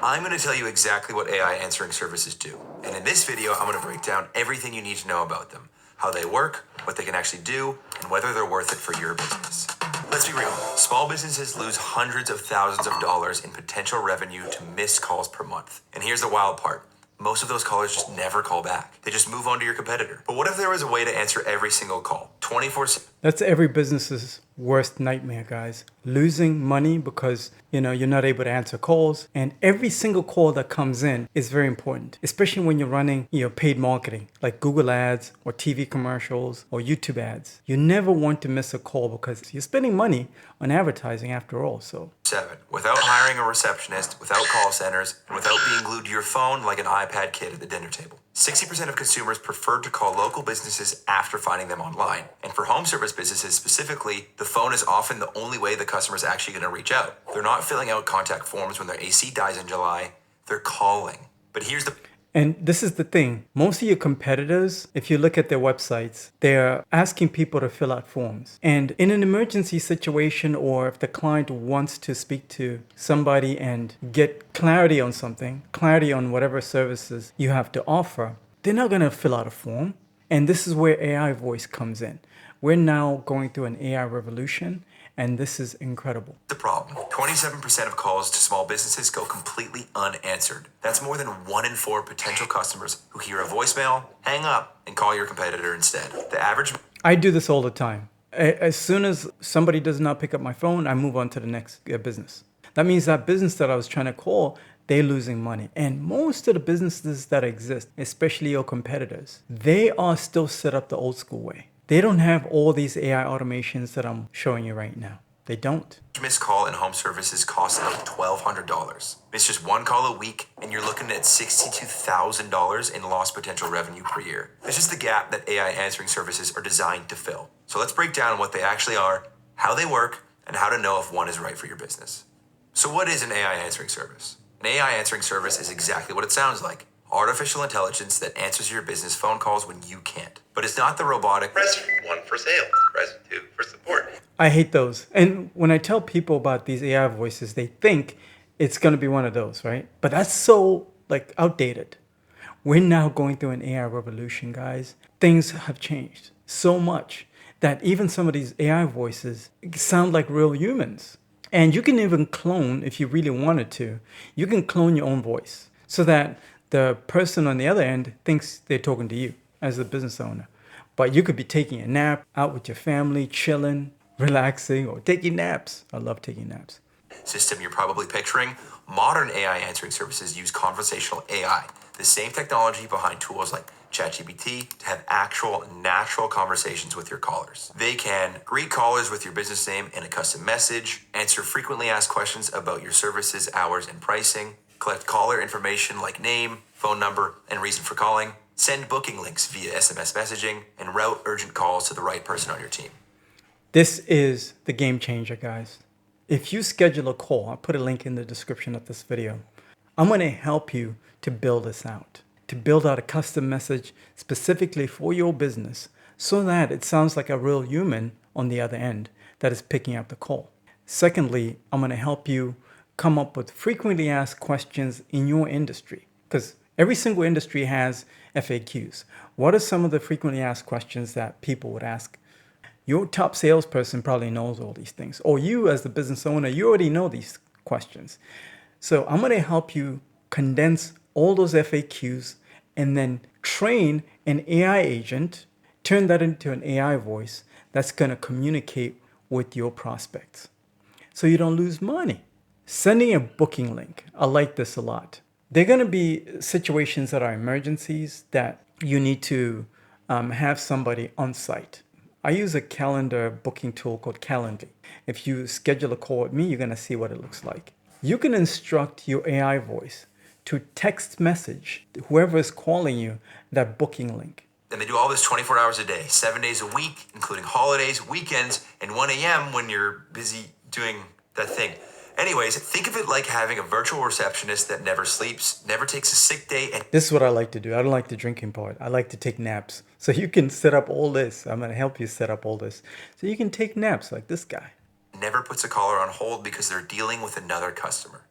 I'm going to tell you exactly what AI answering services do. And in this video, I'm going to break down everything you need to know about them, how they work, what they can actually do, and whether they're worth it for your business. Let's be real. Small businesses lose hundreds of thousands of dollars in potential revenue to missed calls per month. And here's the wild part. Most of those callers just never call back. They just move on to your competitor. But what if there was a way to answer every single call, 24/7? That's every business's worst nightmare, guys. Losing money because, you're not able to answer calls. And every single call that comes in is very important, especially when you're running, paid marketing like Google ads or TV commercials or YouTube ads. You never want to miss a call because you're spending money on advertising after all. So Without hiring a receptionist, without call centers, and without being glued to your phone like an iPad kid at the dinner table. 60% of consumers prefer to call local businesses after finding them online. And for home service businesses specifically, the phone is often the only way the customer is actually going to reach out. They're not filling out contact forms when their AC dies in July, they're calling. But here's the And this is the thing. Most of your competitors, if you look at their websites, they're asking people to fill out forms. And in an emergency situation, or if the client wants to speak to somebody and get clarity on something, clarity on whatever services you have to offer, they're not going to fill out a form. And this is where AI voice comes in. We're now going through an AI revolution, and this is incredible. The problem, 27% of calls to small businesses go completely unanswered. That's more than 1 in 4 potential customers who hear a voicemail, hang up, and call your competitor instead. The average... I do this all the time. As soon as somebody does not pick up my phone, I move on to the next business. That means that business that I was trying to call, they're losing money. And most of the businesses that exist, especially your competitors, they are still set up the old school way. They don't have all these AI automations that I'm showing you right now. They don't. Missed call in home services costs about $1,200. It's just one call a week, and you're looking at $62,000 in lost potential revenue per year. This is the gap that AI answering services are designed to fill. So let's break down what they actually are, how they work, and how to know if one is right for your business. So what is an AI answering service? An AI answering service is exactly what it sounds like. Artificial intelligence that answers your business phone calls when you can't. But it's not the robotic press 1 for sales, press 2 for support. I hate those. And when I tell people about these AI voices, they think it's going to be one of those, right? But that's so outdated. We're now going through an AI revolution, guys. Things have changed so much that even some of these AI voices sound like real humans. And you can even clone, if you really wanted to, you can clone your own voice so that the person on the other end thinks they're talking to you as a business owner. But you could be taking a nap out with your family, chilling, relaxing, or taking naps. I love taking naps. System you're probably picturing. Modern AI answering services use conversational AI, the same technology behind tools like ChatGPT, to have actual natural conversations with your callers. They can greet callers with your business name and a custom message, answer frequently asked questions about your services, hours, and pricing, collect caller information like name, phone number, and reason for calling, send booking links via SMS messaging, and route urgent calls to the right person on your team. This is the game changer, guys. If you schedule a call, I'll put a link in the description of this video. I'm going to help you to build this out, to build out a custom message specifically for your business so that it sounds like a real human on the other end that is picking up the call. Secondly, I'm going to help you come up with frequently asked questions in your industry, because every single industry has FAQs. What are some of the frequently asked questions that people would ask? Your top salesperson probably knows all these things, or you as the business owner, you already know these questions. So I'm going to help you condense all those FAQs and then train an AI agent, turn that into an AI voice that's going to communicate with your prospects so you don't lose money. Sending a booking link. I like this a lot. There are going to be situations that are emergencies that you need to have somebody on site. I use a calendar booking tool called Calendly. If you schedule a call with me, you're going to see what it looks like. You can instruct your AI voice to text message whoever is calling you that booking link. And they do all this 24 hours a day, 7 days a week, including holidays, weekends, and 1 a.m. when you're busy doing that thing. Anyways, think of it like having a virtual receptionist that never sleeps, never takes a sick day, and this is what I like to do. I don't like the drinking part. I like to take naps. So you can set up all this. I'm going to help you set up all this. So you can take naps like this guy. never puts a caller on hold because they're dealing with another customer.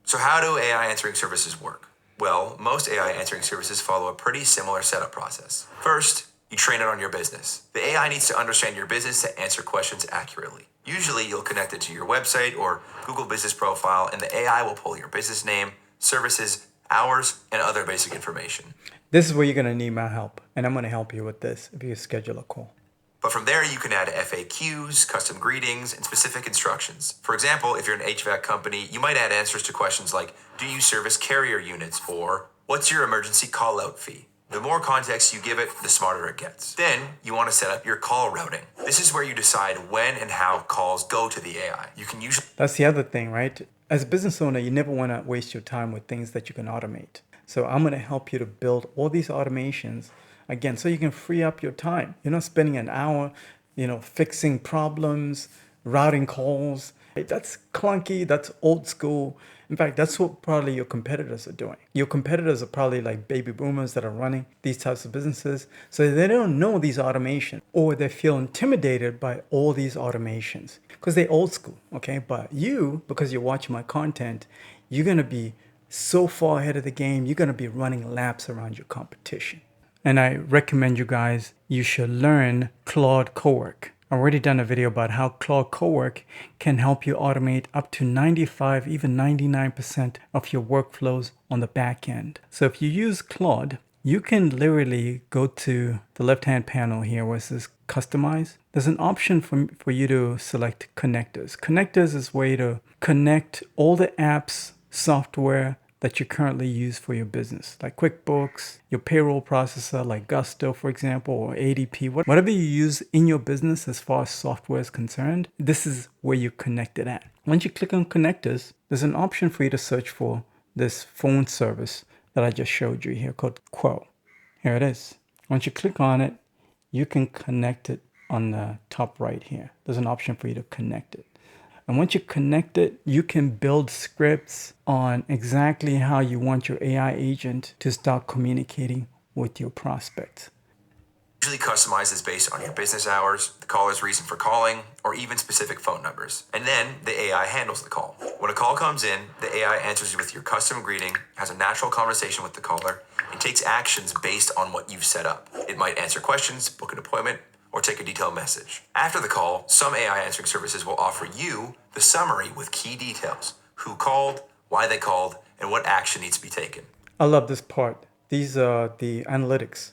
So how do AI answering services work? Well, most AI answering services follow a pretty similar setup process. First, you train it on your business. The AI needs to understand your business to answer questions accurately. Usually, you'll connect it to your website or Google Business Profile, and the AI will pull your business name, services, hours, and other basic information. This is where you're going to need my help, and I'm going to help you with this if you schedule a call. But from there, you can add FAQs, custom greetings, and specific instructions. For example, if you're an HVAC company, you might add answers to questions like, do you service carrier units? Or what's your emergency call out fee? The more context you give it, the smarter it gets. Then you want to set up your call routing. This is where you decide when and how calls go to the AI. You can usually... That's the other thing, right? As a business owner, you never want to waste your time with things that you can automate. So I'm going to help you to build all these automations, again, so you can free up your time. You're not spending an hour, fixing problems, routing calls. That's clunky. That's old school. In fact, that's what probably your competitors are doing. Your competitors are probably like baby boomers that are running these types of businesses. So they don't know these automations, or they feel intimidated by all these automations because they're old school. Okay. But you, because you're watching my content, you're going to be so far ahead of the game. You're going to be running laps around your competition. And I recommend you guys, you should learn Claude Cowork. I've already done a video about how Claude Cowork can help you automate up to 95, even 99% of your workflows on the back end. So if you use Claude, you can literally go to the left-hand panel here where it says Customize. There's an option for you to select Connectors. Connectors is a way to connect all the apps, software, that you currently use for your business, like QuickBooks, your payroll processor, like Gusto, for example, or ADP, whatever you use in your business as far as software is concerned, this is where you connect it at. Once you click on connectors, there's an option for you to search for this phone service that I just showed you here called Hvac. Here it is. Once you click on it, you can connect it on the top right here. There's an option for you to connect it. And once you connect it, you can build scripts on exactly how you want your AI agent to start communicating with your prospects. Usually customizes based on your business hours, the caller's reason for calling, or even specific phone numbers. And then the AI handles the call. When a call comes in, the AI answers you with your custom greeting, has a natural conversation with the caller, and takes actions based on what you've set up. It might answer questions, book an appointment, or take a detailed message. After the call, some AI answering services will offer you the summary with key details: who called, why they called, and what action needs to be taken. I love this part. These are the analytics,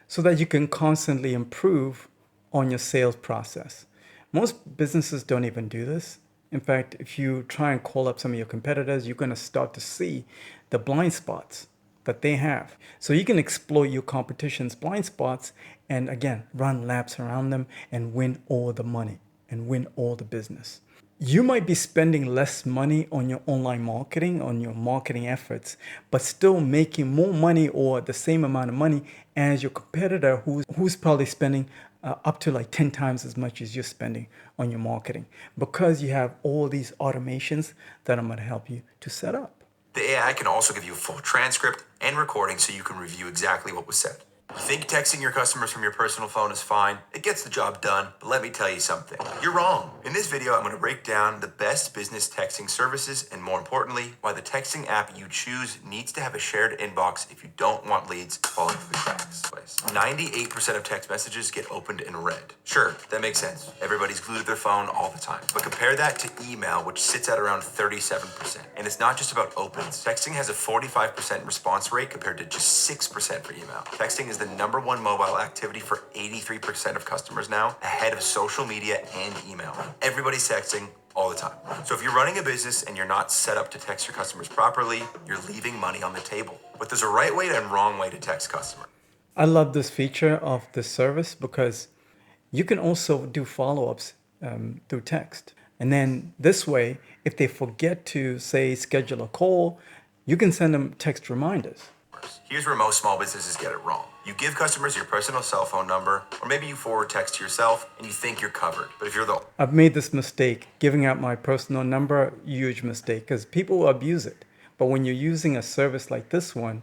so that you can constantly improve on your sales process. Most businesses don't even do this. In fact, if you try and call up some of your competitors, you're going to start to see the blind spots that they have. So you can exploit your competition's blind spots and, again, run laps around them and win all the money and win all the business. You might be spending less money on your online marketing, on your marketing efforts, but still making more money or the same amount of money as your competitor who's probably spending up to like 10 times as much as you're spending on your marketing, because you have all these automations that I'm going to help you to set up. The AI can also give you a full transcript and recording so you can review exactly what was said. You think texting your customers from your personal phone is fine? It gets the job done, but let me tell you something. You're wrong. In this video, I'm going to break down the best business texting services and, more importantly, why the texting app you choose needs to have a shared inbox if you don't want leads falling through the cracks. 98% of text messages get opened in red. Sure, that makes sense. Everybody's glued to their phone all the time. But compare that to email, which sits at around 37%. And it's not just about opens. Texting has a 45% response rate compared to just 6% for email. Texting is the #1 mobile activity for 83% of customers now, ahead of social media and email. Everybody's texting all the time. So if you're running a business and you're not set up to text your customers properly, you're leaving money on the table. But there's a right way and wrong way to text customers. I love this feature of this service because you can also do follow-ups through text. And then this way, if they forget to, say, schedule a call, you can send them text reminders. Here's where most small businesses get it wrong. You give customers your personal cell phone number, or maybe you forward text to yourself and you think you're covered. But if you're I've made this mistake, giving out my personal number, huge mistake, because people abuse it. But when you're using a service like this one,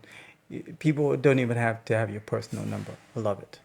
people don't even have to have your personal number. I love it.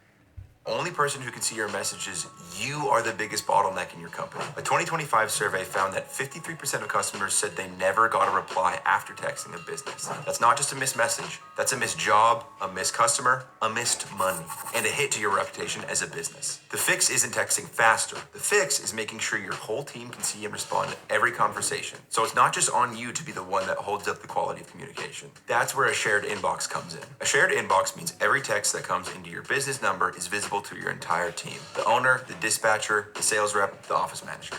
only person who can see your messages, you are the biggest bottleneck in your company. A 2025 survey found that 53% of customers said they never got a reply after texting a business. That's not just a missed message, that's a missed job, a missed customer, a missed money, and a hit to your reputation as a business. The fix isn't texting faster. The fix is making sure your whole team can see and respond to every conversation. So it's not just on you to be the one that holds up the quality of communication. That's where a shared inbox comes in. A shared inbox means every text that comes into your business number is visible to your entire team. The owner, the dispatcher, the sales rep, the office manager.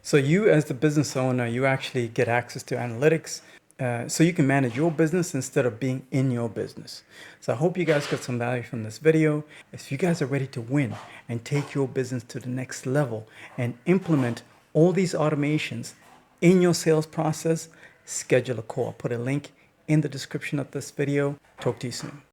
So you as the business owner, you actually get access to analytics so you can manage your business instead of being in your business. So I hope you guys got some value from this video. If you guys are ready to win and take your business to the next level and implement all these automations in your sales process, schedule a call. I'll put a link in the description of this video. Talk to you soon.